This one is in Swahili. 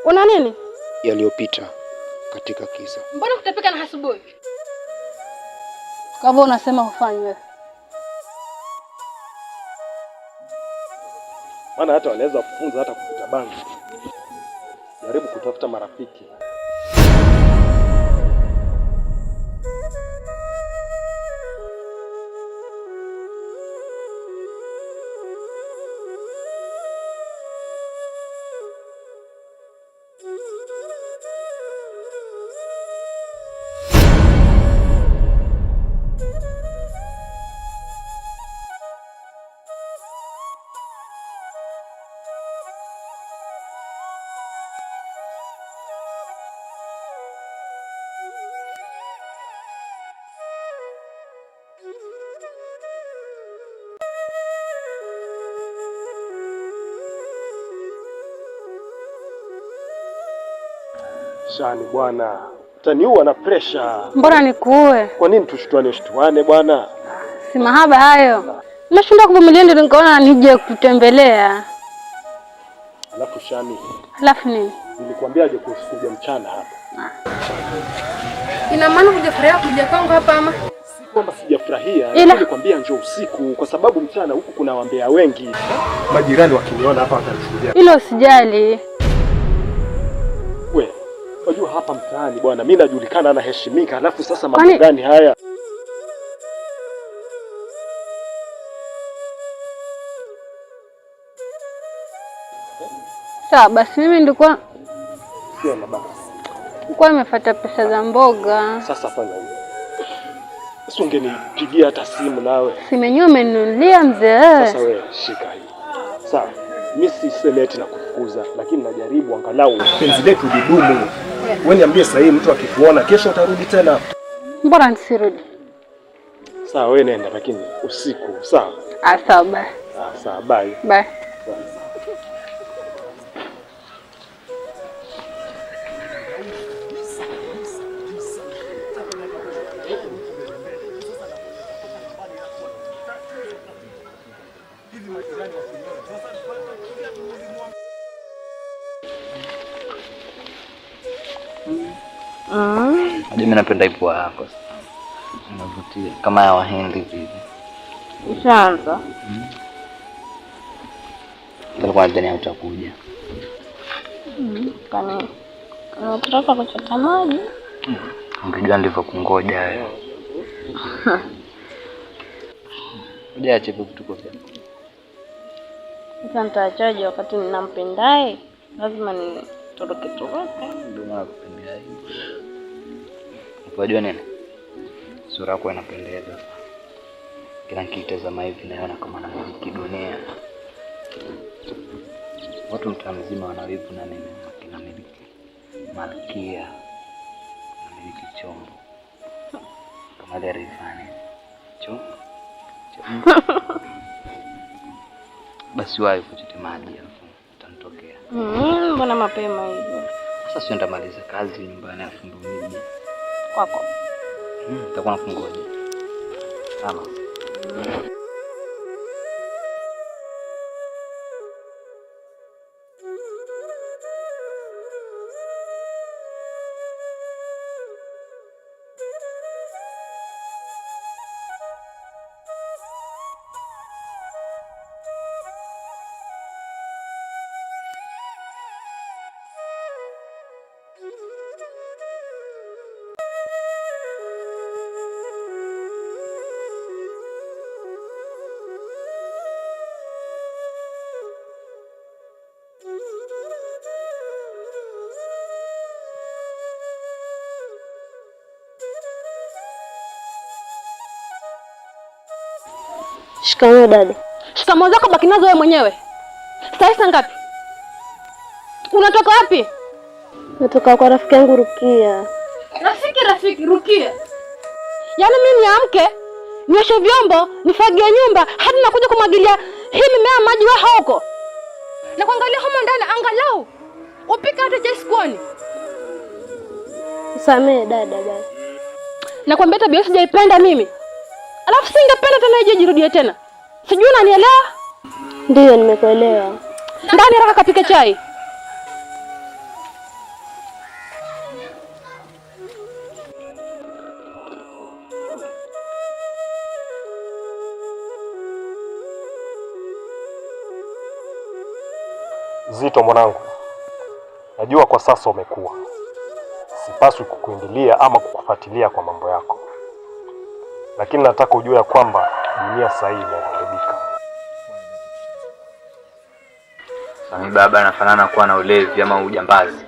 Una nini? Yaliyopita katika kisa. Mbona kutapika na asubuhi? Kwa hivyo unasema ufanye wewe. Maana hata wanaweza kufunza hata kuvuta bangi. Jaribu kutafuta marafiki. Shani bwana, utaniua na pressure. Mbona nikuue? Kwa nini tushtuane bwana? Si mahaba hayo. Nimeshinda kuvumilia ndio nikaona nije kutembelea. Alafu Shani. Alafu nini? Nilikwambiaje kuja mchana hapa? Ina maana hujafurahia kuja kwangu hapa ama? Si kwamba sijafurahia, nilikwambia njoo usiku kwa sababu mchana huku kuna wambea wengi. Majirani wakiniona hapa watanichukulia. Hilo usijali. We, unajua hapa mtaani bwana, mimi najulikana na heshimika, alafu sasa mambo gani haya? Sawa, basi mimi nilikuwa sema basi. Nilikuwa nimefuata pesa za mboga. Sasa fanya hivi. Sasa ungenipigia hata simu nawe. Simenyoa umeninunulia mzee. Sasa wewe shika hii. Sawa. Mimi si semeti na kufukuza, lakini najaribu angalau penzi letu lidumu. Wewe niambie sasa, mtu akikuona kesho utarudi tena? Mbona nisirudi? Sawa, wewe nenda lakini usiku, sawa? Sawa bye. Sawa, bye. Bye. Mimi napenda ipo yako. Unavutia kama ya Wahindi hivi. Ushaanza? Nilikuwa nadhani utakuja. Kani unataka kuchota maji? Ungejua ndivyo kungoja wewe. Unaacha kutuko pia. Sasa nitaachaje wakati ninampendaye? Lazima nitoroke. Ndio maana nakupendea hivi. Unajua nini? Sura yako inapendeza. Kila nikitazama hivi naona kama namiliki dunia. Watu mtaa mzima wanawivu na nini? Kinamiliki malkia, namiliki chombo kama gari fani. Chombo. Basi wapi kuchota maji hapo? Utanitokea. Mbona mapema hivyo? Sasa sio ndamaliza kazi nyumbani afu ndo nije kwako. Nitakuwa nakungoja. Sawa. Shikamoo dada. Shikamoo zako baki nazo wewe mwenyewe. Sasa ngapi? Unatoka wapi? Natoka kwa rafiki yangu Rukia. Rafiki Rukia? Yaani mimi niamke, nioshe vyombo, nifagie nyumba, hadi nakuja kumwagilia hii mimea maji wewe huko. Na kuangalia humo ndani angalau upika hata chai kwani. Usamee dada basi. Nakwambia tabia sijaipenda mimi. Alafu singependa tena ije jirudie tena. Sijui unanielewa? Ndio nimekuelewa. Ndani raka kapike chai. Zito mwanangu, najua kwa sasa umekuwa, sipaswi kukuingilia ama kukufuatilia kwa mambo yako, lakini nataka ujue ya kwamba dunia sasa hivi imeharibika. Sasa baba anafanana kuwa na ulevi ama ujambazi.